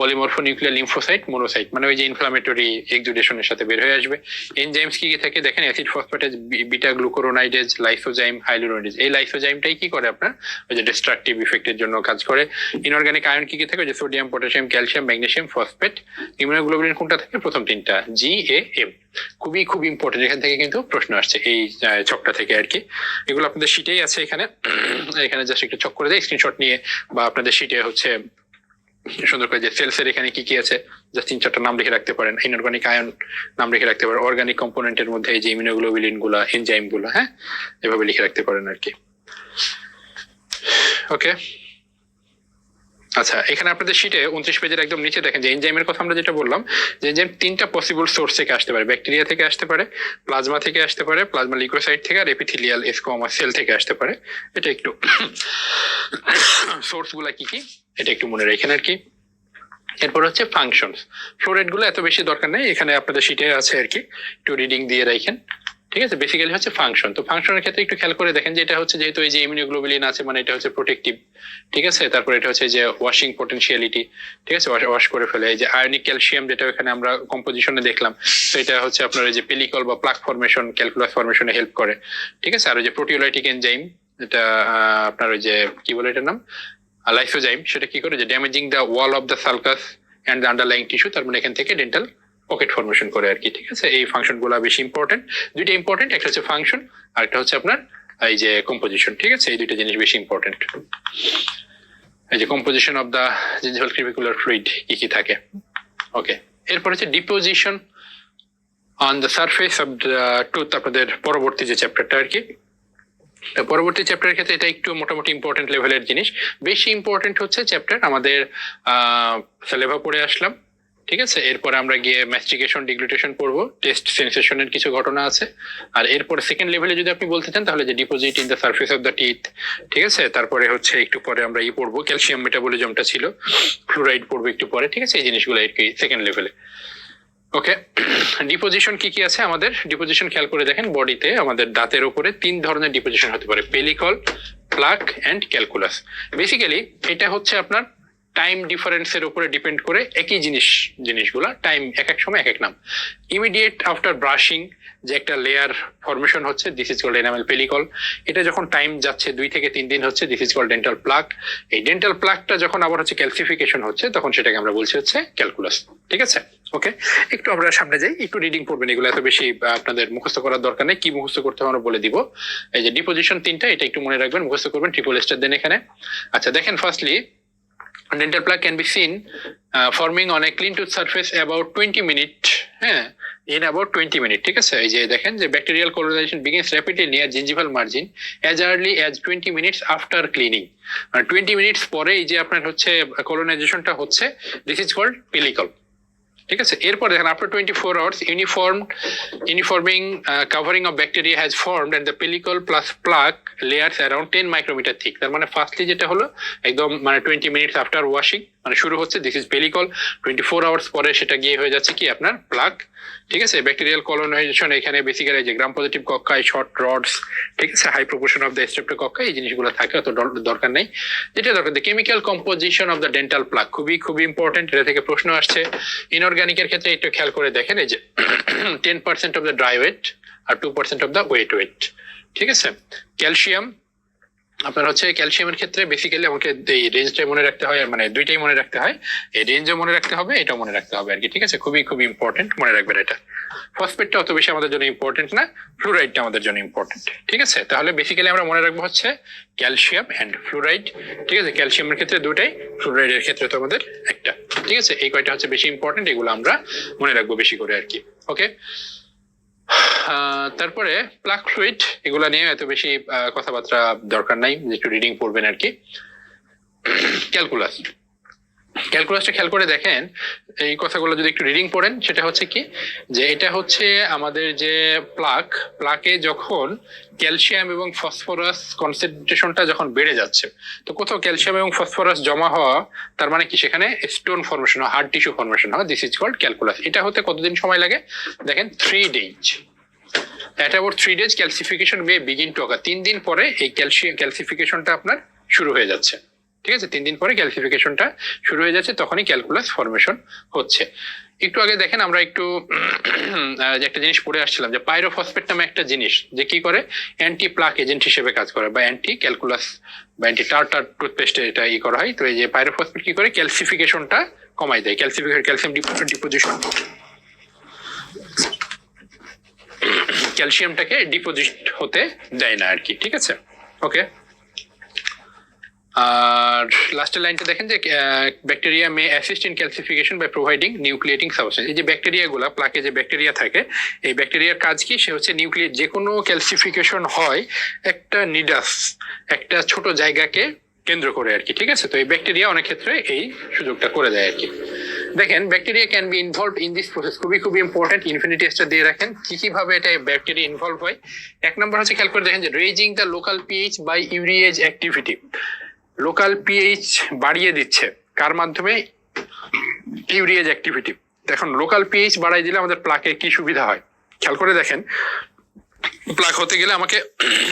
Polymorphonuclear lymphocyte, monocyte, মানে ওই যে ইনফ্লামেটরি এক্সুডেশনের সাথে বের হয়ে আসবে। এনজাইমস কি কি থাকে দেখেন, অ্যাসিড ফসফেটেজ, বিটা গ্লুকুরোনাইডেজ, লাইসোজাইম, হাইলুরোনিডেজ। এই লাইসোজাইমটাই কি করে আপনার ওই যে ডিস্ট্রাকটিভ ইফেক্টের জন্য কাজ করে। ইনঅর্গানিক আয়ন কি কি থাকে, যে sodium, potassium, calcium, magnesium, phosphate. Immunoglobulin কোনটা থাকে, প্রথম তিনটা, জি, এ, এম। খুবই খুব ইম্পর্টেন্ট, এখান থেকে কিন্তু প্রশ্ন আসছে এই ছকটা থেকে আর কি। এগুলো আপনাদের শিটেই আছে, এখানে এখানে জাস্ট একটু ছক করে দেয় স্ক্রিনশট নিয়ে, বা আপনাদের শিটে হচ্ছে সুন্দর করে যে সেলসের এখানে কি কি আছে জাস্ট 3-4টা নাম লিখে রাখতে পারেন। ইনঅর্গানিক আয়ন নাম লিখে রাখতে পারেন, অর্গানিক কম্পোনেন্টের মধ্যে এই যে ইমিউনোগ্লোবুলিন গুলা, এনজাইম গুলা, হ্যাঁ, এভাবে লিখে রাখতে পারেন আর কি। ওকে, আচ্ছা, এখানে আপনাদের শিটে 29 পেজের একদম নিচে দেখেন যে এনজাইমের কথা আমরা যেটা বললাম, যে এনজাইম 3টা পসিবল সোর্স থেকে আসতে পারে। ব্যাকটেরিয়া থেকে আসতে পারে, প্লাজমা থেকে আসতে পারে, প্লাজমা লিউকোসাইট থেকে, আর এপিথেলিয়াল স্কোমা সেল থেকে আসতে পারে। এটা একটু সোর্স গুলা কি কি এটা একটু মনে রাখেন আর কি। এরপর হচ্ছে ফাংশনস। ফ্লোরাইড গুলো এত বেশি দরকার নেই, এখানে আপনাদের শিটে আছে আর কি, একটু রিডিং দিয়ে রাখেন। ঠিক আছে, বেসিক্যালি হচ্ছে ফাংশন। তো ফাংশনের ক্ষেত্রে একটু খেয়াল করে দেখেন যে এটা হচ্ছে যেহেতু এই যে ইমিউনোগ্লোবুলিন আছে, মানে এটা হচ্ছে প্রোটেক্টিভ। ঠিক আছে, তারপর এটা হচ্ছে যে ওয়াশিং পটেনশিয়ালিটি, ঠিক আছে, ওয়াশ করে ফেলে। এই যে আয়নিক ক্যালসিয়াম, যেটা এখানে আমরা কম্পোজিশনে দেখলাম, তো এটা হচ্ছে আপনার এই যে পেলিকল বা প্লাক ফরমেশন, ক্যালকুলাস ফরমেশনে হেল্প করে। ঠিক আছে, আর ওই যে প্রোটিওলাইটিক এনজাইম, এটা আপনার ওই যে কি বলে এটার নাম, লাইসোজাইম, সেটা কি করে, যে damaging the wall of the sulcus and the underlying tissue, তার মানে এখান থেকে ডেন্টাল পকেট ফরমেশন করে আর কি। ঠিক আছে, এই ফাংশন গুলো বেশি ইম্পর্টেন্ট, দুইটা ইম্পর্টেন্ট, একটা হচ্ছে ফাংশন আর একটা হচ্ছে আপনার এই যে কম্পোজিশন। ঠিক আছে, এই দুইটা জিনিস বেশি ইম্পর্টেন্ট। এই যে composition of the gingival crevicular fluid কি কি থাকে। ওকে, এরপর হচ্ছে deposition on the surface of the tooth, আপনাদের পরবর্তী যে চ্যাপ্টারটা আর কি। পরবর্তী চ্যাপ্টারের ক্ষেত্রে এটা একটু মোটামুটি ইম্পর্টেন্ট লেভেলের জিনিস। বেশি ইম্পর্টেন্ট হচ্ছে চ্যাপ্টার আমাদের সিলেবা পড়ে আসলাম। ঠিক আছে, এরপরে আমরা গিয়ে ম্যাস্টিকেশন, ডিগ্লুটেশন পড়বো, টেস্ট সেন্সেশনের কিছু ঘটনা আছে। আর এরপরে সেকেন্ড লেভেলে যদি আপনি বলতে চান তাহলে যে deposit in the surface of the teeth. ঠিক আছে, তারপরে হচ্ছে একটু পরে আমরা পড়বো ক্যালসিয়াম মেটাবলিজমটা ছিল, ফ্লুরাইড পড়বো একটু পরে। ঠিক আছে, এই জিনিসগুলো আর কি সেকেন্ড লেভেলে। ওকে, ডিপোজিশন কি কি আছে আমাদের, ডিপোজিশন খেয়াল করে দেখেন, বডিতে আমাদের দাঁতের উপরে 3 ধরনের ডিপোজিশন হতে পারে, পেলিকল, প্লাক এন্ড ক্যালকুলাস। বেসিক্যালি এটা হচ্ছে আপনার টাইম ডিফারেন্সের উপরে ডিপেন্ড করে একই জিনিসগুলা টাইম এক এক সময় এক এক নাম। ইমিডিয়েট আফটার ব্রাশিং যে একটা লেয়ার ফরমেশন হচ্ছে, this is called enamel pellicle. এটা যখন টাইম যাচ্ছে 2 থেকে 3 দিন হচ্ছে, this is called dental plaque. এই ডেন্টাল প্লাকটা যখন আবার হচ্ছে ক্যালসিফিকেশন হচ্ছে, তখন সেটাকে আমরা বলছি হচ্ছে ক্যালকুলাস। ঠিক আছে, ওকে, একটু আমরা সামনে যাই, একটু রিডিং পড়বেন, এগুলো এত বেশি আপনাদের মুখস্থ করার দরকার নেই। কি মুখস্থ করতে হবে আমরা বলে দিব। এই যে ডিপোজিশন 3টা, এটা একটু মনে রাখবেন, মুখস্থ করবেন, ট্রিপল স্টার দেন এখানে। আচ্ছা দেখেন, firstly dental plaque can be seen forming on a clean tooth surface about 20 minutes, হ্যাঁ, in about 20 minutes। ঠিক আছে, এই যে দেখেন যে bacterial colonization begins rapidly near gingival margin as early as 20 minutes after cleaning। মানে 20 minutes পরে এই যে আপনার হচ্ছে colonization-টা হচ্ছে, this is called pellicle। ঠিক আছে, এরপর দেখেন after 24 hours uniforming covering of bacteria has formed and the pellicle plus plaque layers around 10 micrometre thick. তার মানে ফার্স্টলি যেটা হলো একদম মানে 20 মিনিটস আফটার ওয়াশিং মানে শুরু হচ্ছে, দিস ইজ পেলিকল। 24 আওয়ার্স পরে সেটা গিয়ে হয়ে যাচ্ছে কি আপনার প্লাক। ঠিক আছে, ব্যাকটেরিয়াল কলোনাইজেশন এখানে বেসিক্যালি যে gram positive cocci, short rods, ঠিক আছে, high proportion of the streptococci, এই জিনিসগুলো থাকে, অত দরকার নেই। যেটা দরকার, the chemical composition of the dental plaque, খুবই ইম্পর্টেন্ট, এটা থেকে প্রশ্ন আসছে। ইনঅর্গানিকের ক্ষেত্রে একটু খেয়াল করে দেখেন, এই যে 10% অফ দ্য ড্রাই ওয়েট আর 2% অফ দ্য ওয়েট। ঠিক আছে, ক্যালসিয়াম আপনার হচ্ছে ক্যালসিয়ামের ক্ষেত্রে বেসিক্যালি আমাকে এই রেঞ্জটাই মনে রাখতে হয়, মানে দুইটাই মনে রাখতে হয়, এই রেঞ্জও মনে রাখতে হবে, এটাও মনে রাখতে হবে আর কি। ঠিক আছে, খুবই ইম্পর্টেন্ট, মনে রাখবেন এটা। ফসফেটটা অত বেশি আমাদের জন্য ইম্পর্টেন্ট না, ফ্লুরাইডটা আমাদের জন্য ইম্পর্টেন্ট। ঠিক আছে, তাহলে বেসিক্যালি আমরা মনে রাখবো হচ্ছে ক্যালসিয়াম এন্ড ফ্লুরাইড। ঠিক আছে, ক্যালসিয়ামের ক্ষেত্রে দুটাই, ফ্লুরাইডের ক্ষেত্রে তো আমাদের একটা। ঠিক আছে, এই কয়টা হচ্ছে বেশি ইম্পর্টেন্ট, এগুলো আমরা মনে রাখবো বেশি করে আর কি। ওকে, তারপরে প্লাক ফ্লুইড, এগুলা নিয়ে এত বেশি কথাবার্তা দরকার নাই, একটু রিডিং পড়বেন আর কি। ক্যালকুলাসটা খেয়াল করে দেখেন, এই কথাগুলো যদি একটু রিডিং পড়েন, সেটা হচ্ছে কি, যে এটা হচ্ছে আমাদের যে প্লাকে যখন ক্যালসিয়াম এবং ফসফরাস কনসেন্ট্রেশনটা যখন বেড়ে যাচ্ছে, তো কোথাও ক্যালসিয়াম এবং ফসফরাস জমা হওয়া, তার মানে কি সেখানে স্টোন ফরমেশন হয়, হার্ড টিস্যু ফরমেশন হয়, দিস ইজ কল্ড ক্যালকুলাস। এটা হতে কতদিন সময় লাগে দেখেন, 3 days। At about 3 days calcification may begin to occur। 3 দিন পরে এই ক্যালসিফিকেশনটা আপনার শুরু হয়ে যাচ্ছে। ঠিক আছে, 3 দিন পরে ক্যালসিফিকেশনটা শুরু হয়ে যাচ্ছে, তখনই ক্যালকুলাস ফরমেশন হচ্ছে। একটু আগে দেখেন আমরা একটু যে একটা জিনিস পড়ে আসছিলাম যে পাইরোফসফেট নামে একটা জিনিস যে কি করে অ্যান্টি প্লাক এজেন্ট হিসেবে কাজ করে, বা অ্যান্টি ক্যালকুলাস বা অ্যান্টি টার্টার টুথপেস্টে এটা করা হয়। তো এই যে পাইরোফসফেট কি করে ক্যালসিফিকেশনটা কমাই দেয়, ক্যালসিয়াম ডিপোজিশন, ক্যালসিয়ামটাকে ডিপোজিট হতে দেয় না আর কি। ঠিক আছে, ওকে। আর লাস্টের লাইনটা দেখেন যে bacteria may assist in calcification by providing nucleating substance. এই যে ব্যাকটেরিয়া গুলা, প্লাকে যে ব্যাকটেরিয়া থাকে, এই ব্যাকটেরিয়ার কাজ কি, সে হচ্ছে নিউক্লিয়েট, যে কোনো ক্যালসিফিকেশন হয় একটা নিডাস, একটা ছোট জায়গাকে কেন্দ্র করে আর কি। ঠিক আছে, তো এই ব্যাকটেরিয়া অনেক ক্ষেত্রে এই সুযোগটা করে দেয় আর কি। দেখেন bacteria can be involve in this process, খুবই ইম্পর্টেন্ট, ইনফিনিটি টেস্টটা দিয়ে রাখেন কি ভাবে এটা ব্যাকটেরিয়া ইনভলভ হয়। এক নম্বর হচ্ছে খেয়াল করে দেখেন যে raising the local pH by urease activity, local pH বাড়িয়ে দিচ্ছে কার মাধ্যমে, ইউরিয়েজ অ্যাক্টিভিটি। এখন লোকাল পিএইচ বাড়াই দিলে আমাদের প্লাকের কি সুবিধা হয়, খেয়াল করে দেখেন। প্লাক হতে গেলে আমাকে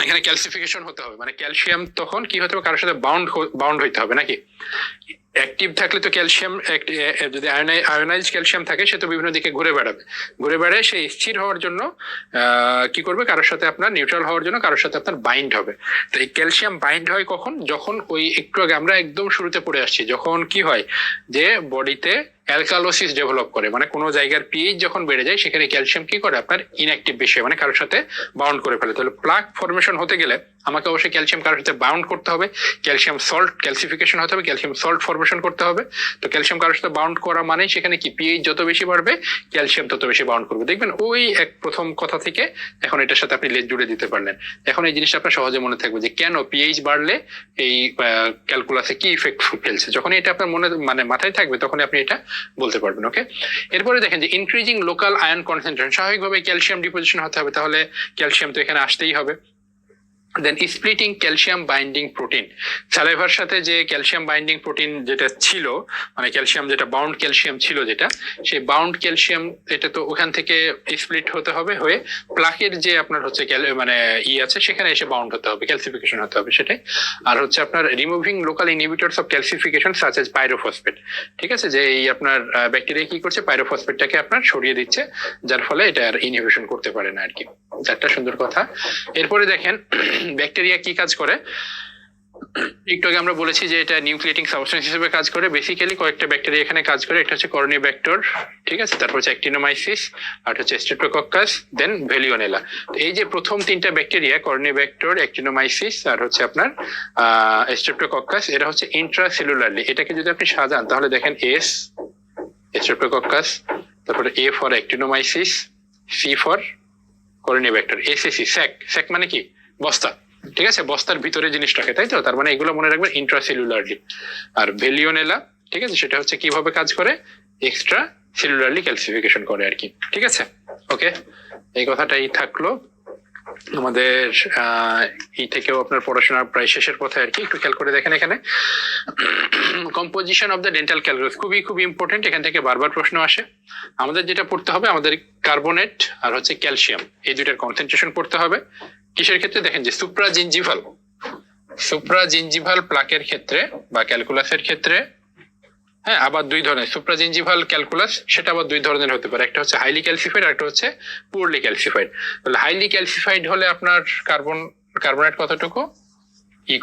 এখানে ক্যালসিফিকেশন হতে হবে, মানে ক্যালসিয়াম তখন কি হতে হবে, কারোর সাথে বাউন্ড হইতে হবে নাকি। অ্যাক্টিভ থাকলে তো ক্যালসিয়াম, যদি আয়োনাইজ ক্যালসিয়াম থাকে সে তো বিভিন্ন দিকে ঘুরে বেড়াবে, সে স্থির হওয়ার জন্য কি করবে, কারোর সাথে আপনার নিউট্রাল হওয়ার জন্য কারোর সাথে আপনার বাইন্ড হবে। তো এই ক্যালসিয়াম বাইন্ড হয় কখন, যখন ওই একটু আগে আমরা একদম শুরুতে পড়ে আসছি, যখন কি হয় যে বডিতে অ্যালকালোসিস ডেভেলপ করে, মানে কোনো জায়গার পিএইচ যখন বেড়ে যায় সেখানে ক্যালসিয়াম কি করে আপনার ইনঅ্যাক্টিভ বেশি হয়, মানে কারোর সাথে বাউন্ড করে ফেলে। তাহলে প্লাক ফরমেশন হতে গেলে আমাকে অবশ্যই ক্যালসিয়াম কারোর সাথে বাউন্ড করতে হবে, ক্যালসিয়াম সল্ট ক্যালসিফিকেশন হতে হবে, ক্যালসিয়াম সল্ট ফরমেশন করতে হবে। তো ক্যালসিয়াম কারোর সাথে বাউন্ড করা মানে সেখানে কি পিএইচ যত বেশি বাড়বে ক্যালসিয়াম তত বেশি বাউন্ড করবে। দেখবেন ওই এক প্রথম কথা থেকে এখন এটার সাথে আপনি লেজ জুড়ে দিতে পারলেন। এখন এই জিনিসটা আপনার সহজে মনে থাকবে যে কেন পিএইচ বাড়লে এই ক্যালকুলাসে কি ইফেক্ট ফেলছে। যখন এটা আপনার মানে মাথায় থাকবে তখন আপনি এটা বলতে পারবেন। ওকে, এরপরে দেখেন যে ইনক্রিজিং লোকাল আয়ন কনসেন্ট্রেশন, স্বাভাবিকভাবে ক্যালসিয়াম ডিপোজিশন হতে হবে, তাহলে ক্যালসিয়াম তো এখানে আসতেই হবে। দেন splitting calcium binding protein, salivary সাথে যে ক্যালসিয়াম বাইন্ডিং প্রোটিন যেটা ছিল, মানে ক্যালসিয়াম যেটা বাউন্ড ক্যালসিয়াম ছিল, যেটা সেই বাউন্ড ক্যালসিয়াম এটা তো ওখান থেকে স্প্লিট হতে হবে, হয়ে প্লাকের যে আপনার হচ্ছে মানে আছে সেখানে এসে বাউন্ড হতে হবে, ক্যালসিফিকেশন হতে হবে সেটাই। আর হচ্ছে আপনার removing local inhibitors of calcification such as pyrophosphate. ঠিক আছে, যে এই আপনার ব্যাকটেরিয়া কি করছে, পাইরোফসফেটটাকে আপনার সরিয়ে দিচ্ছে, যার ফলে এটা আর ইনহিবিশন করতে পারে না আর কি। একটা সুন্দর কথা। এরপরে দেখেন ব্যাকটেরিয়া কি কাজ করে, একটু আগে আমরা বলেছি যে এটা নিউক্লিয়েটিং সাবস্টেন্স হিসেবে কাজ করে। বেসিক্যালি কয়েকটা ব্যাকটেরিয়া এখানে কাজ করে, একটা হচ্ছে কর্নিব্যাক্টর, ঠিক আছে, তারপর হচ্ছে অ্যাক্টিনোমাইসিস, আর হচ্ছে স্ট্রেপ্টোকক্কাস, দেন ভেলিওনেলা। এই যে প্রথম তিনটা ব্যাকটেরিয়া, কর্নিব্যাক্টর, অ্যাক্টিনোমাইসিস আর হচ্ছে আপনার স্ট্রেপ্টোকক্কাস, এরা হচ্ছে ইন্ট্রাসেলুলারলি। এটাকে যদি আপনি সাজান তাহলে দেখেন এস স্ট্রেপ্টোকক্কাস, তারপরে A for actinomyces, C for corynebacter, SAC sac মানে কি বস্তা, ঠিক আছে, বস্তার ভিতরে জিনিস রাখে, তাই তো, তার মানে এগুলো মনে রাখবেন ইন্ট্রাসেলুলারলি। আর ভেলিওনেলা, ঠিক আছে, সেটা হচ্ছে কিভাবে কাজ করে, এক্সট্রা সেলুলারলি ক্যালসিফিকেশন করে আর কি। ঠিক আছে, ওকে, এই কথাটাই থাকলো আমাদের এই থেকেও আপনার পড়াশোনার প্রায় শেষের পথে আর কি। একটু খেয়াল করে দেখেন এখানে composition of the dental calculus, খুবই ইম্পর্টেন্ট, এখান থেকে বারবার প্রশ্ন আসে। আমাদের যেটা পড়তে হবে, আমাদের কার্বনেট আর হচ্ছে ক্যালসিয়াম, এই দুইটার কনসেন্ট্রেশন পড়তে হবে। কিসের ক্ষেত্রে, দেখেন যে সুপ্রাজিনজিভাল প্লাকের ক্ষেত্রে বা ক্যালকুলাসের ক্ষেত্রে, হ্যাঁ, আবার দুই ধরনের সুপ্রাজিনজিভাল ক্যালকুলাস, সেটা আবার দুই ধরনের হতে পারে, একটা হচ্ছে হাইলি ক্যালসিফাইড আর একটা হচ্ছে পুরলি ক্যালসিফাইড। তাহলে হাইলি ক্যালসিফাইড হলে আপনার কার্বনেট কতটুকু,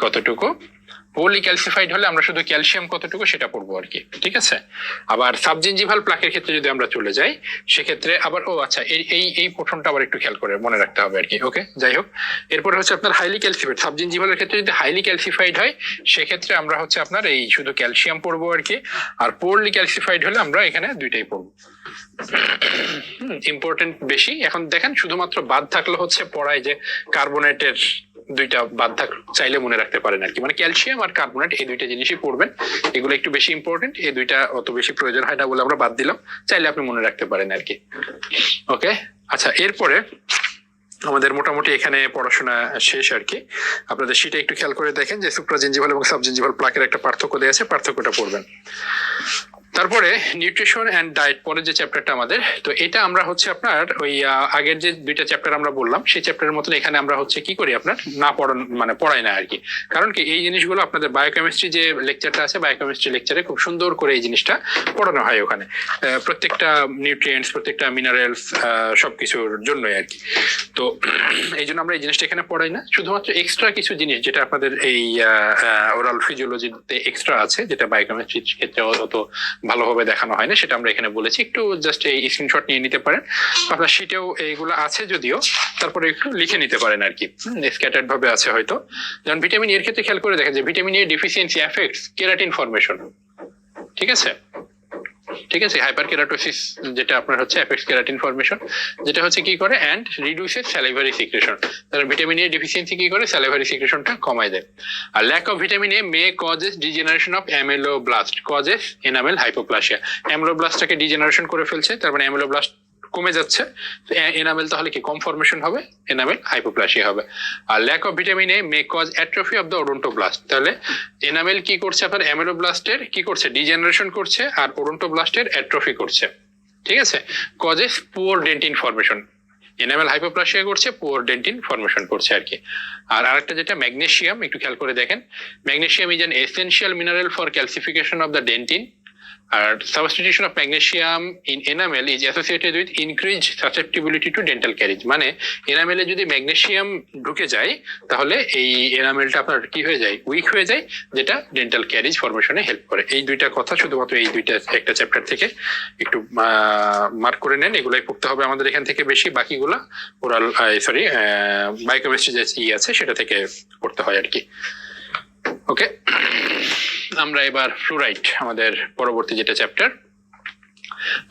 কতটুকু, পুরলি ক্যালসিফাইড হলে আমরা শুধু ক্যালসিয়াম কতটুকু সেটা পড়বো আর কি। ঠিক আছে, আবার সাবজিনজিভাল প্লাকের ক্ষেত্রে যদি আমরা চলে যাই সেক্ষেত্রে আবার আচ্ছা, এই পোর্শনটা আবার একটু খেয়াল করে মনে রাখতে হবে আর কি। ওকে, যাই হোক, এরপরে হচ্ছে আপনার হাইলি ক্যালসিফাইড, সাবজিনজিভালের ক্ষেত্রে যদি হাইলি ক্যালসিফাইড হয় সেক্ষেত্রে আমরা হচ্ছে আপনার এই শুধু ক্যালসিয়াম পড়বো আর কি। আর পুরলি ক্যালসিফাইড হলে আমরা এখানে দুইটাই পড়বো। ইম্পর্টেন্ট বেশি। এখন দেখেন শুধুমাত্র বাদ থাকলে হচ্ছে পড়ায় যে কার্বনেটের দুইটা বাদ চাইলে মনে রাখতে পারেন আর কি, মানে ক্যালসিয়াম আর কার্বনেট এই দুইটা জিনিসই পড়বেন, এগুলো একটু বেশি ইম্পর্টেন্ট, এই দুইটা অত বেশি প্রয়োজন হয় না বলে আমরা বাদ দিলাম, চাইলে আপনি মনে রাখতে পারেন আর কি। ওকে, আচ্ছা, এরপরে আমাদের মোটামুটি এখানে পড়াশোনা শেষ আর কি। আপনাদের সেটা একটু খেয়াল করে দেখেন যে সুপ্রাজিনজিভাল এবং সাবজিনজিভাল প্লাকের একটা পার্থক্য দেওয়া আছে, পার্থক্যটা পড়বেন। তারপরে নিউট্রিশন অ্যান্ড ডায়েট পরে যে চ্যাপ্টারটা আমাদের, তো এটা আমরা হচ্ছে আপনার ওই আগের যে দুইটা চ্যাপ্টার আমরা বললাম সেই চ্যাপ্টারের মতন এখানে আমরা হচ্ছে কি করি আপনার না পড়ান মানে পড়াই না আর কি। কারণ কি এই জিনিসগুলো আপনাদের বায়োকেমিস্ট্রি যে লেকচারটা আছে বায়োকেমিস্ট্রি লেকচারে খুব সুন্দর করে এই জিনিসটা পড়ানো হয় ওখানে, প্রত্যেকটা নিউট্রিয়েন্টস প্রত্যেকটা মিনারেলস সবকিছুর জন্যই আর কি। তো এই জন্য আমরা এই জিনিসটা এখানে পড়াই না, শুধুমাত্র এক্সট্রা কিছু জিনিস যেটা আপনাদের এই ওরাল ফিজিওলজিতে এক্সট্রা আছে যেটা বায়োকেমিস্ট্রির ক্ষেত্রে অত ভালোভাবে দেখানো হয় না, সেটা আমরা এখানে বলেছি। একটু জাস্ট এই স্ক্রিনশট নিয়ে নিতে পারেন, আপনার শীটেও এইগুলো আছে যদিও, তারপরে একটু লিখে নিতে পারেন আর কি, স্ক্যাটার্ড ভাবে আছে হয়তো। যেমন ভিটামিন এর ক্ষেত্রে খেয়াল করে দেখেন যে vitamin A deficiency effects keratin formation, ঠিক আছে ঠিক আছে, হাইপার কেরাটোসিস যেটা আপনার হচ্ছে এফেক্টস কেরাটিন ফর্মেশন, যেটা হচ্ছে কি করে অ্যান্ড রিডিউসেস স্যালিভারি সিক্রেশন। তাহলে ভিটামিন এ ডিফিসিয়েন্সি কি করে স্যালিভারি সিক্রেশনটা কমায় দেয়। আর lack of vitamin A may causes degeneration of ameloblast causes enamel hypoplasia. অ্যামেলোব্লাস্টটাকে ডিজেনারেশন করে ফেলছে, তার মানে অ্যামেলোব্লাস্ট কমে যাচ্ছে, এনামেল তাহলে কি কম ফর্মেশন হবে, এনামেল হাইপোপ্লাসিয়া হবে। আর lack of vitamin A may cause atrophy of the odontoblast, তাহলে এনামেল কি করছে আপনার অ্যামেলোব্লাস্টের কি করছে ডিজেনারেশন করছে আর ওডোন্টোব্লাস্টের অ্যাট্রফি করছে, ঠিক আছে। Causes poor dentine formation, enamel hypoplasia করছে পুয়ার ডেন্টিন ফর্মেশন করছে আর কি। আর আরেকটা যেটা ম্যাগনেসিয়াম, একটু খেয়াল করে দেখেন, magnesium is an essential mineral for calcification of the dentin. আর substitution of magnesium in enamel is associated with increase susceptibility to dental caries. মানে এনামেলে যদি ম্যাগনেসিয়াম ঢুকে যায় তাহলে এই এনামেলটা আপনার কি হয়ে যায় উইক হয়ে যায়, যেটা ডেন্টাল ক্যারিজ ফরমেশনে হেল্প করে। এই দুইটা কথা শুধুমাত্র এই দুইটা একটা চ্যাপ্টার থেকে একটু মার্ক করে নেন, এগুলাই পড়তে হবে আমাদের এখান থেকে বেশি, বাকিগুলা ওরাল সরি বায়োকেমিস্ট্রি যে আছে সেটা থেকে পড়তে হয় আর কি। ওকে, আমরা এবার ফ্লুরাইড আমাদের পরবর্তী যেটা চ্যাপ্টার।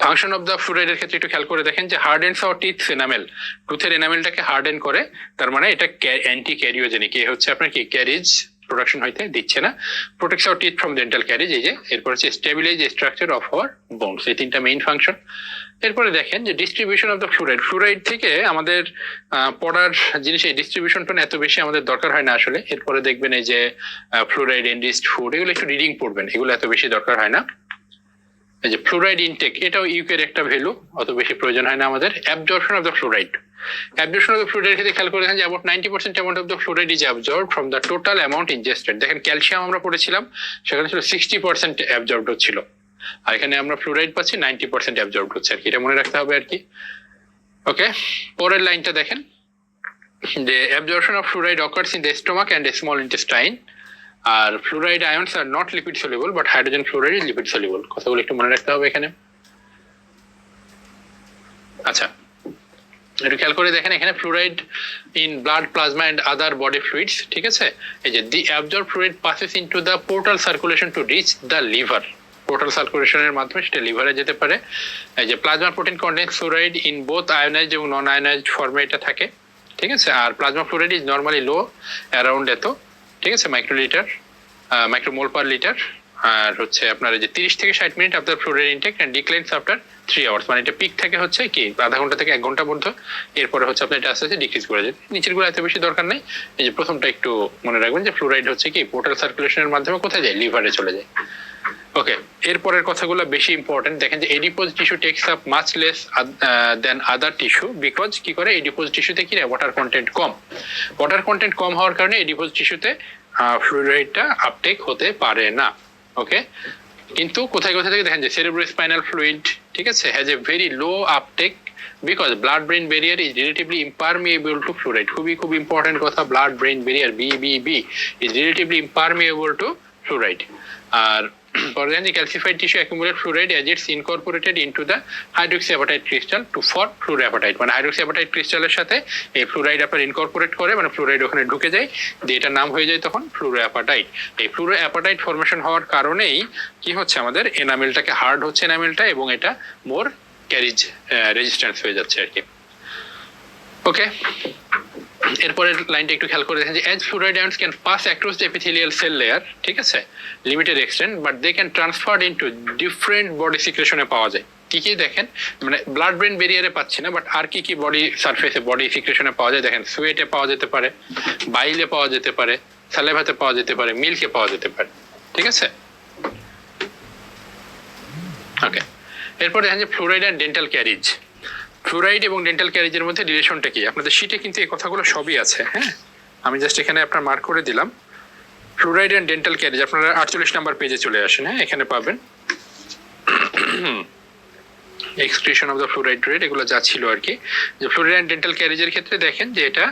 ফাংশন অফ দ্য ফ্লুরাইডের ক্ষেত্রে একটু খেয়াল করে দেখেন যে হার্ডেন্স আওয়ার টিথ এনামেল, টুথের এনামেলটাকে হার্ডেন করে, তার মানে এটা অ্যান্টি ক্যারিওজেনিক, এ হচ্ছে আপনার কি ক্যারিজ প্রোডাকশন হইতে দিচ্ছে না, protects our teeth from dental caries. এই যে এরপর হচ্ছে stabilize structure of our bones, এই তিনটা মেইন ফাংশন। এরপরে দেখেন যে distribution of the fluoride, fluoride থেকে আমাদের পড়ার জিনিস এই ডিস্ট্রিবিউশনটা এত বেশি আমাদের দরকার হয় না আসলে। এরপরে দেখবেন এই যে ফ্লুরাইড এনরিচড ফুড, এগুলো একটু রিডিং পড়বেন, এগুলো এত বেশি দরকার হয় না। এই যে ফ্লুরাইড ইনটেক, এটাও ইউকের একটা ভ্যালু, অত বেশি প্রয়োজন হয় না আমাদের। Absorption of the fluoride, absorption of the fluoride ক্ষেত্রে খেয়াল করে দেখেন যে about 90% amount of the fluoride is absorbed from the total amount ingested. দেখেন ক্যালসিয়াম আমরা পড়েছিলাম সেখানে ছিল 60% অ্যাবজর্বড হচ্ছিল, আর এখানে আমরা ফ্লুরাইড পাচ্ছি 90% অ্যাবজর্বড হচ্ছে আর কি, এটা মনে রাখতে হবে আর কি। ওকে, পরের লাইনটা দেখেন যে absorption of fluoride occurs in the stomach and small intestine. আর fluoride ions are not lipid soluble but hydrogen fluoride is lipid soluble, কথাগুলো একটু মনে রাখতে হবে এখানে। আচ্ছা, একটু খেয়াল করে দেখেন এখানে fluoride in blood plasma and other body fluids, ঠিক আছে। এই যে the absorb fluid passes into the portal circulation to reach the liver, portal সার্কুলেশনের মাধ্যমে সেটা লিভারে যেতে পারে। এই যে plasma protein contains fluoride in both ionized এবং নন আয়োনাইজড ফর্মে এটা থাকে, ঠিক আছে। আর plasma fluoride is normally low around এত, ঠিক আছে, মাইক্রোলিটার মাইক্রোমোল পার লিটার। আর হচ্ছে আপনার এই যে 30 থেকে 60 minute after fluoride intake and declines after 3 hours, মানে এটা পিক থাকে হচ্ছে কি আধা ঘন্টা থেকে 1 ঘন্টা পর্যন্ত, এরপরে হচ্ছে আপনার এটা আস্তে আস্তে ডিক্রিজ করে যায়। নিচের গুলো এত বেশি দরকার নেই। এই যে প্রথমটা একটু মনে রাখবেন যে ফ্লুরাইড হচ্ছে কি পোর্টাল সার্কুলেশনের মাধ্যমে কোথায় যায়, লিভারে চলে যায়। ওকে, এরপরের কথাগুলো বেশি ইম্পর্টেন্ট। দেখেন যে adipose tissue tax up much less than other tissue because কি করে এডিপোজ টিস্যুতে কি ওয়াটার কন্টেন্ট কম, ওয়াটার কন্টেন্ট কম হওয়ার কারণে এডিপোজ টিস্যুতে ফ্লুরাইডটা আপটেক হতে পারে না। ওকে, কিন্তু কোথায় কোথায় থেকে দেখেন যে সেরেব্রোস্পাইনাল ফ্লুইড, ঠিক আছে, has a very low uptake because blood brain barrier is relatively impermeable to fluoride. খুব ইম্পর্টেন্ট কথা, blood brain barrier BBB is relatively impermeable to fluoride. আর for the calcified tissue accumulate fluoride as it's incorporated into the hydroxyapatite crystal to form fluoroapatite, মানে hydroxyapatite ক্রিস্টালের সাথে এই fluoride আপনার incorporate করে, মানে ফ্লুরাইড ওখানে ঢুকে যায়, দিয়ে এটার নাম হয়ে যায় তখন ফ্লুরোঅ্যাপাটাইট। এই ফ্লুরোঅ্যাপাটাইট ফর্মেশন হওয়ার কারণেই কি হচ্ছে আমাদের এনামেলটাকে হার্ড হচ্ছে এনামেলটা, এবং এটা মোর ক্যারিজ রেজিস্ট্যান্স হয়ে যাচ্ছে আর কি। ওকে, এরপরের লাইনটা একটু খেয়াল করে দেখেন যে as fluoride ions can pass across the epithelial cell layer, ঠিক আছে, limited extent, but they can transferred into different body সিক্রেশনে পাওয়া যায়। কি কি দেখেন, মানে ব্লাড ব্রেন ব্যারিয়ারে পাচ্ছি না, বাট আর কি কি বডি সারফেসে বডি সিক্রেশনে পাওয়া যায় দেখেন, সুয়েটে পাওয়া যেতে পারে, বাইলে পাওয়া যেতে পারে, স্যালাইভাতে পাওয়া যেতে পারে, মিল্কে পাওয়া যেতে পারে, ঠিক আছে। ওকে, এরপর দেখেন যে fluoride and dental caries. Fluoride এবং ডেন্টাল ক্যারিজের মধ্যে রিলেশনটা কি? আপনাদের শিটে কিন্তু এই কথাগুলো সবই আছে, হ্যাঁ, আমি জাস্ট এখানে আপনার মার্ক করে দিলাম। ফ্লোরাইড অ্যান্ড ডেন্টাল ক্যারিজ আপনারা 48 নাম্বার পেজে চলে আসেন, হ্যাঁ, এখানে পাবেন excretion of the fluoride rate, এগুলো যা ছিল আর কি। যে ফ্লোরাইড অ্যান্ড ডেন্টাল ক্যারিজের ক্ষেত্রে দেখেন যে এটা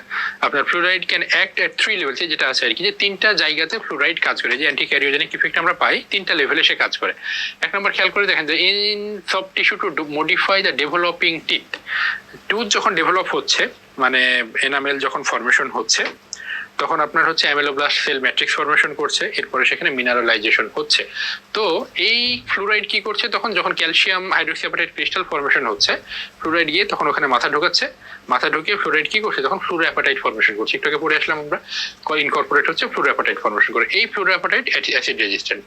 আপনার fluoride can act at 3 levels, যেটা আছে আর কি, যে 3টা জায়গাতে ফ্লোরাইড কাজ করে, যে অ্যান্টি ক্যারিওজেনিক ইফেক্ট আমরা পাই 3টা লেভেলে সে কাজ করে। এক নম্বর খেয়াল করে দেখেন যে in soft tissue to modify the developing teeth, tooth যখন ডেভেলপ হচ্ছে, মানে এনামেল যখন ফর্মেশন হচ্ছে, তখন আপনার হচ্ছে অ্যামেলোব্লাস্ট সেল ম্যাট্রিক্স ফর্মেশন করছে, এরপরে সেখানে মিনারেলাইজেশন হচ্ছে। তো এই ফ্লুরাইড কি করছে তখন, যখন ক্যালসিয়াম হাইড্রোক্সিঅ্যাপাটাইট ক্রিস্টাল ফর্মেশন হচ্ছে, ফ্লুরাইড গিয়ে তখন ওখানে মাথা ঢোকাচ্ছে, মাথা ঢুকিয়ে ফ্লুরাইড কি করছে তখন ফ্লুরোঅ্যাপাটাইট ফর্মেশন করছে, একটু আগে পড়ে আসলাম আমরা, ইনকর্পোরেট হচ্ছে ফ্লুরোঅ্যাপাটাইট ফর্মেশন করে। এই ফ্লুরোঅ্যাপাটাইট অ্যাসিড রেজিস্ট্যান্ট,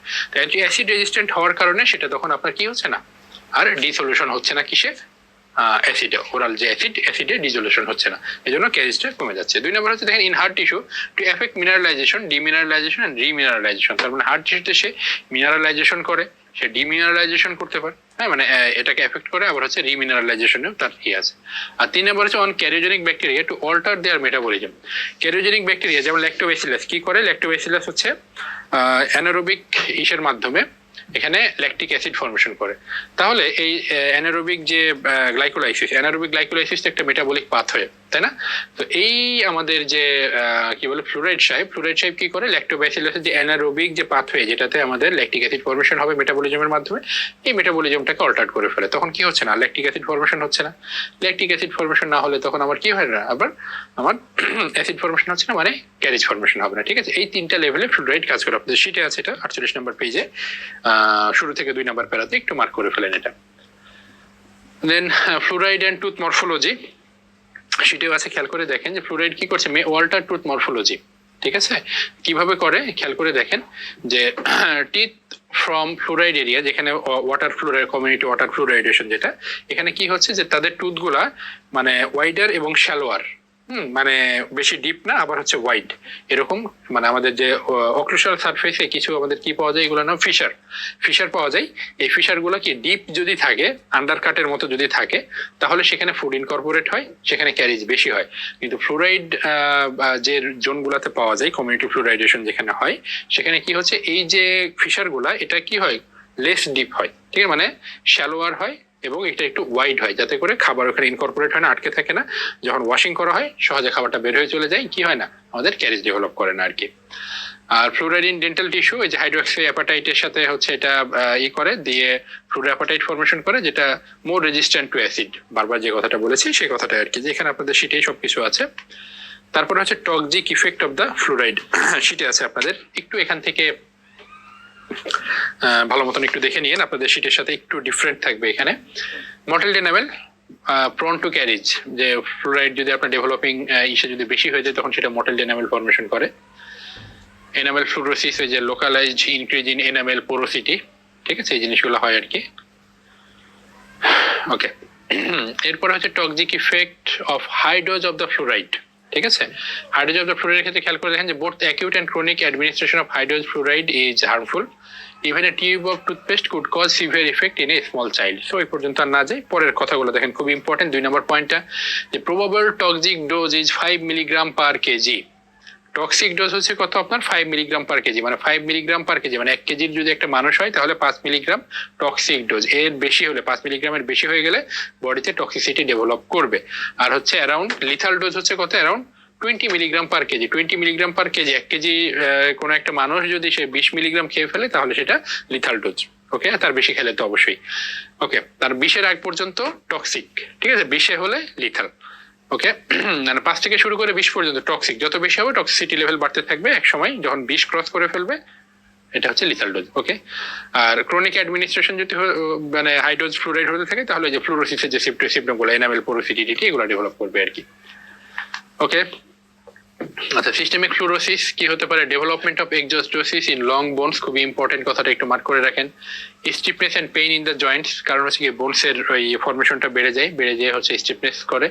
অ্যাসিড রেজিস্ট্যান্ট হওয়ার কারণে সেটা তখন আপনার কি হচ্ছে না, আর ডিসলিউশন হচ্ছে না কিসে, অ্যাসিডে, ওরাল যে অ্যাসিডে ডিজলিউশন হচ্ছে না, এই জন্য ক্যারিজটা কমে যাচ্ছে। 2 নম্বর হচ্ছে দেখেন in hard tissue to affect mineralization, demineralization and remineralization. তার মানে হার্ট টিস্যুতে সে মিনারেলাইজেশন করে, সে ডিমিনারেলাইজেশন করতে পারে, হ্যাঁ, মানে এটাকে এফেক্ট করে, আবার হচ্ছে রিমিনারেলাইজেশনেও তার কি আছে। আর 3 নম্বর হচ্ছে on cariogenic bacteria to alter their metabolism. Cariogenic bacteria যেমন ল্যাক্টোব্যাসিলাস কি করে, ল্যাক্টোব্যাসিলাস হচ্ছে অ্যানারোবিক ইসের মাধ্যমে এখানে ল্যাকটিক অ্যাসিড ফর্মেশন করে। তাহলে এই অ্যানারোবিক যে গ্লাইকোলাইসিস, অ্যানারোবিক গ্লাইকোলাইসিস একটা মেটাবলিক পাথওয়ে, তাই না? তো এই আমাদের যে কি বলে ফ্লুরাইড সাহেব কি করে, ল্যাক্টোব্যাসিলাসের যে অ্যানারোবিক যে পাথওয়ে, যেটাতে আমাদের ল্যাকটিক অ্যাসিড ফর্মেশন হবে মেটাবলিজমের মাধ্যমে, এই মেটাবলিজমটাকে অল্টার করে ফেলে। তখন কি হচ্ছে না, ল্যাকটিক অ্যাসিড ফর্মেশন হচ্ছে না। ল্যাকটিক অ্যাসিড ফর্মেশন না হলে তখন আমার কি হয় না, আবার আমার অ্যাসিড ফর্মেশন হচ্ছে না, মানে ক্যারিজ ফর্মেশন হবে না। ঠিক আছে, এই 3টা লেভেলে ফ্লুরাইড কাজ করে। আপনাদের শিটে আছে এটা 48 নম্বর পেজে, শুরু থেকে 2 নম্বর প্যারাতে একটু মার্ক করে ফেলেন এটা। দেন ফ্লুরাইড অ্যান্ড টুথ মরফোলজি, সেটাও আছে, খেয়াল করে দেখেন যে ফ্লুরাইড কি করছে, মে ওয়াল্টার টুথ মরফোলজি। ঠিক আছে, কিভাবে করে খেয়াল করে দেখেন যে টিথ ফ্রম ফ্লুরাইড এরিয়া, যেখানে ওয়াটার ফ্লুরাইড কমিউনিটি ওয়াটার ফ্লুরাইডেশন, যেটা এখানে কি হচ্ছে যে তাদের টুথগুলা মানে ওয়াইডার এবং শ্যালোয়ার, মানে বেশি ডিপ না, আবার হচ্ছে ওয়াইড, এরকম, মানে আমাদের যে অক্লুসাল সারফেসে কিছু আমাদের কি পাওয়া যায়, এগুলো নাম ফিশার পাওয়া যায়। এই ফিশার গুলো কি ডিপ যদি থাকে, আন্ডার কাটের মতো যদি থাকে, তাহলে সেখানে ফুড ইনকর্পোরেট হয়, সেখানে ক্যারিজ বেশি হয়। কিন্তু ফ্লুরাইড যে জোন গুলাতে পাওয়া যায়, কমিউনিটি ফ্লুরাইডেশন যেখানে হয়, সেখানে কি হচ্ছে, এই যে ফিশার গুলা, এটা কি হয়, লেস ডিপ হয়, ঠিক আছে, মানে শ্যালোয়ার হয়, এবং এটা একটু ওয়াইড হয়, যাতে করে খাবার ওখানে ইনকর্পোরেট হয় না, আটকে থাকে না, যখন ওয়াশিং করা হয় সহজে খাবারটা বের হয়ে চলে যায়, কি হয় না, আমাদের ক্যারিজ ডেভেলপ করে না আর কি। আর ফ্লুরাইড ইন ডেন্টাল টিস্যু, এই যে হাইড্রোক্সি অ্যাপাটাইটের সাথে হচ্ছে এটা করে দিয়ে ফ্লুরোঅ্যাপাটাইট ফর্মেশন করে, যেটা মোর রেজিস্ট্যান্ট টু অ্যাসিড, বারবার যে কথাটা বলেছি সেই কথাটা আর কি, যে এখানে আপনাদের শিটেই সবকিছু আছে। তারপর হচ্ছে toxic effect of the fluoride, শিটে আছে আপনাদের, একটু এখান থেকে ভালো মতন একটু দেখে নিন, আপনাদের শিটের সাথে একটু ডিফারেন্ট থাকবে এখানে। মটেলড এনামেল প্রন টু ক্যারিজ, যে ফ্লুরাইড যদি আপনার ডেভেলপিং ইসে যদি বেশি হয়ে যায়, তখন সেটা মটেলড এনামেল ফর্মেশন করে। এনামেল ফ্লুরোসিস, ওই যে localised increase in enamel porosity, ঠিক আছে, এই জিনিসগুলো হয় আর কি। ওকে, এরপর হচ্ছে toxic effect of high dose of the fluoride. ঠিক আছে, হাই ডোজ অফ দ্য ফ্লুরাইডের ক্ষেত্রে খেয়াল করে দেখেন যে both acute and chronic administration of high dose fluoride is harmful, even a tube of toothpaste could cause severe effect in a small child. So এই পর্যন্ত আর না যাই, পরের কথাগুলো দেখেন, খুব ইম্পর্টেন্ট। 2 নম্বর পয়েন্টটা, যে probable toxic dose is 5 milligram per KG. Toxic dose হচ্ছে কত আপনার, 5 মিলিগ্রাম পার কেজি, মানে 5 মিলিগ্রাম পার কেজি, মানে 1 কেজির যদি একটা মানুষ হয় তাহলে 5 মিলিগ্রাম টক্সিক ডোজ। এর বেশি হলে, 5 মিলিগ্রামের বেশি হয়ে গেলে বডিতে টক্সিসিটি ডেভেলপ করবে। আর হচ্ছে অ্যারাউন্ড লিথাল ডোজ হচ্ছে কত, around 20 milligram per KG. 20 milligram per KG, 1 KG কোনো একটা মানুষ যদি সে 20 মিলিগ্রাম খেয়ে ফেলে, তাহলে সেটা লিথাল ডোজ। ওকে, তার বেশি খেলে তো অবশ্যই। ওকে, তার 20-এর আগ পর্যন্ত টক্সিক, ঠিক আছে, 20-এ হলে লিথাল। ওকে, মানে 5 থেকে শুরু করে 20 পর্যন্ত টক্সিক, যত বেশি হবে টক্সিসিটি লেভেল বাড়তে থাকবে, এক সময় যখন 20 ক্রস করে ফেলবে, এটা হচ্ছে লিথাল ডোজ। ওকে, আর ক্রনিক অ্যাডমিনিস্ট্রেশন যদি মানে হাই ডোজ ফ্লুরাইড হতে থাকে, তাহলে যে ফ্লুরোসিসের যে সিম্পটমগুলো, এনামেল পোরোসিটি, এগুলো ডেভেলপ করবে আর কি। ওকে, আচ্ছা, সিস্টেমিক ফ্লুরোসিস কি হতে পারে, development of exostosis in long bones, খুবই ইম্পর্টেন্ট কথাটা একটু মার্ক করে রাখেন। Stiffness and pain in the joints, কারণ হচ্ছে কি বোনসের ওই ফর্মেশনটা বেড়ে যায় হচ্ছে স্টিফনেস করে,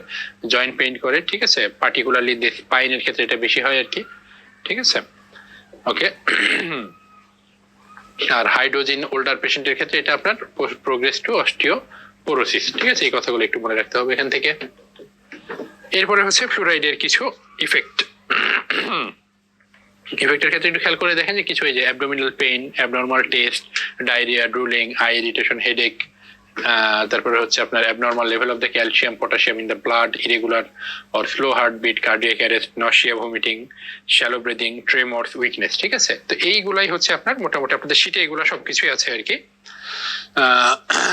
জয়েন্ট পেইন করে, ঠিক আছে, পার্টিকুলারলি স্পাইনের ক্ষেত্রে এটা বেশি হয় আর কি। ঠিক আছে, ওকে। আর হাই ডোজ ইন ওল্ডার পেশেন্টের ক্ষেত্রে এটা আপনার প্রোগ্রেস টু অস্টিওপোরোসিস। ঠিক আছে, এই কথাগুলো একটু মনে রাখতে হবে এখান থেকে। এরপরে হচ্ছে ফ্লুরাইডের কিছু ইফেক্ট। ইফেক্টের ক্ষেত্রে একটু খেয়াল করে দেখেন যে কিছু এই যে abdominal pain, abnormal taste, diarrhoea, drooling, eye irritation, headache, তারপরে হচ্ছে আপনার abnormal level of the calcium potassium in the blood, irregular or slow heartbeat, cardiac arrest, nausea, vomiting, shallow breathing, tremors, weakness. ঠিক আছে, তো এইগুলাই হচ্ছে আপনার মোটামুটি আপনাদের শীটে এগুলো সবকিছুই আছে আর কি।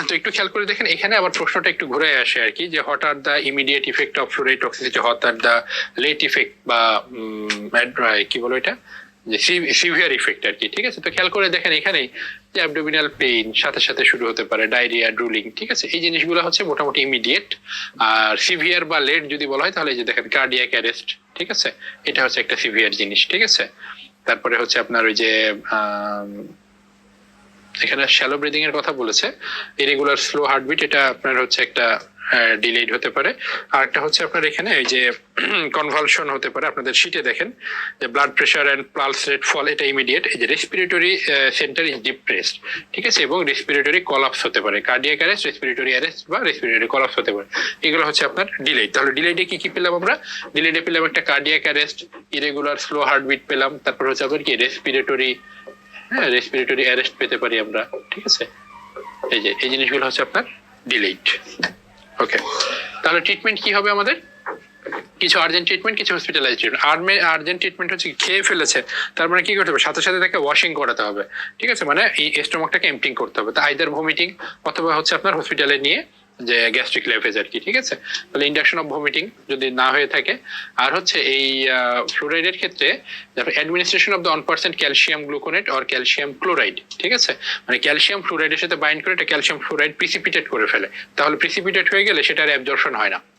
তো একটু খেয়াল করে দেখেন এখানে আবার প্রশ্নটা একটু ঘুরে আসে আর কি, যে what are the immediate effect of fluoride toxicity, what are the late effect বা কি বলো এটা, যে সিভিয়ার ইফেক্ট আর কি। ঠিক আছে, তো খেয়াল করে দেখেন এখানেই যে অ্যাবডোমিনাল পেইন সাথে সাথে শুরু হতে পারে, ডায়রিয়া, ড্রুলিং। ঠিক আছে, এই জিনিসগুলো হচ্ছে মোটামুটি ইমিডিয়েট। আর সিভিয়ার বা লেট যদি বলা হয় তাহলে এই যে দেখেন কার্ডিয়াক অ্যারেস্ট। ঠিক আছে, এটা হচ্ছে একটা সিভিয়ার জিনিস। ঠিক আছে, তারপরে হচ্ছে আপনার ওই যে এখানে শ্যালো ব্রিদিং এর কথা বলেছে, ইরেগুলার স্লো হার্টবিট, এটা আপনার হচ্ছে একটা ডিলেড হতে পারে। আর একটা হচ্ছে আপনার এখানে এই যে কনভালশন হতে পারে, আপনাদের শীটে দেখেন যে blood pressure and pulse rate fall, এটা ইমিডিয়েট। এই যে রেসপিরেটরি সেন্টার ইজ ডিপ্রেসড। ঠিক আছে, এবং রেসপিরেটরি কলাপস হতে পারে, কার্ডিয়াক অ্যারেস্ট, রেসপিরেটরি অ্যারেস্ট বা রেসপিরেটরি কলাপস হতে পারে। এগুলো হচ্ছে আপনার ডিলেড। তাহলে ডিলেডে কি কি পেলাম আমরা? ডিলেডে পেলাম একটা cardiac arrest, irregular slow heartbeat পেলাম, তারপর হচ্ছে আপনার কি রেসপিরেটরি অ্যারেস্ট পেতে পারি আমরা। ঠিক আছে, এই যে এই জিনিসগুলো হচ্ছে আপনার ডিলেড। ওকে, তাহলে ট্রিটমেন্ট কি হবে আমাদের? কিছু আর্জেন্ট ট্রিটমেন্ট, কিছু হসপিটালাইজ ট্রিটমেন্ট। আর্জেন্ট ট্রিটমেন্ট হচ্ছে খেয়ে ফেলেছে, তার মানে কি করতে হবে? সাথে সাথে তাকে ওয়াশিং করাতে হবে। ঠিক আছে, মানে এই স্টোমাকটাকে এমপ্টিং করতে হবে। তা আইদার ভমিটিং অথবা হচ্ছে আপনার হসপিটালে নিয়ে যে গ্যাস্ট্রিক লেভেজ আর কি। ঠিক আছে, তাহলে ইন্ডাকশন অফ ভমিটিং যদি না হয়ে থাকে। আর হচ্ছে এই ফ্লুরাইডের ক্ষেত্রে administration of the 1% calcium gluconate or calcium chloride. ঠিক আছে, মানে ক্যালসিয়াম ফ্লুরাইডের সাথে বাইন্ড করে এটা ক্যালসিয়াম ফ্লুরাইড প্রিসিপিটেট করে ফেলে। তাহলে প্রিসিপিটেট হয়ে গেলে সেটার অ্যাবজর্পশন হয় না।